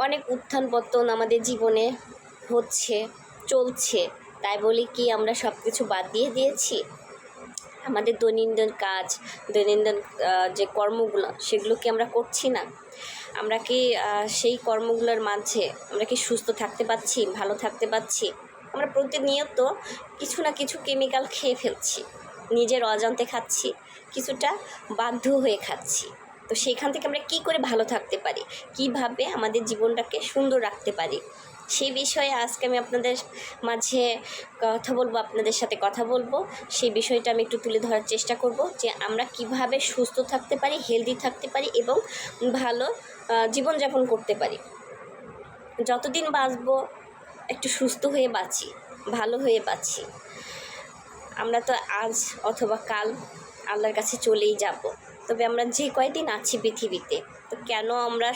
অনেক উত্থান পতন আমাদের জীবনে হচ্ছে, চলছে, তাই বলে কি আমরা সব কিছু বাদ দিয়ে দিয়েছি? আমাদের দৈনন্দিন কাজ, দৈনন্দিন যে কর্মগুলো, সেগুলো কি আমরা করছি না? আমরা কি সেই কর্মগুলোর মাঝে আমরা কি সুস্থ থাকতে পারছি, ভালো থাকতে পারছি? আমরা প্রতিনিয়ত কিছু না কিছু কেমিক্যাল খেয়ে ফেলছি, নিজের অজান্তে খাচ্ছি, কিছুটা বাধ্য হয়ে খাচ্ছি। তো সেইখান থেকে আমরা কী করে ভালো থাকতে পারি, কিভাবে আমাদের জীবনটাকে সুন্দর রাখতে পারি, সেই বিষয়ে আজকে আমি আপনাদের মাঝে কথা বলবো, আপনাদের সাথে কথা বলবো। সেই বিষয়টা আমি একটু তুলে ধরার চেষ্টা করব যে আমরা কিভাবে সুস্থ থাকতে পারি, হেলদি থাকতে পারি এবং ভালো জীবনযাপন করতে পারি। যতদিন বাঁচবো একটু সুস্থ হয়ে বাঁচি, ভালো হয়ে বাঁচি। আমরা তো আজ অথবা কাল আল্লাহর কাছে চলেই যাব, তবে আমরা যে কয়দিন আছি পৃথিবীতে, তো কেন আমরা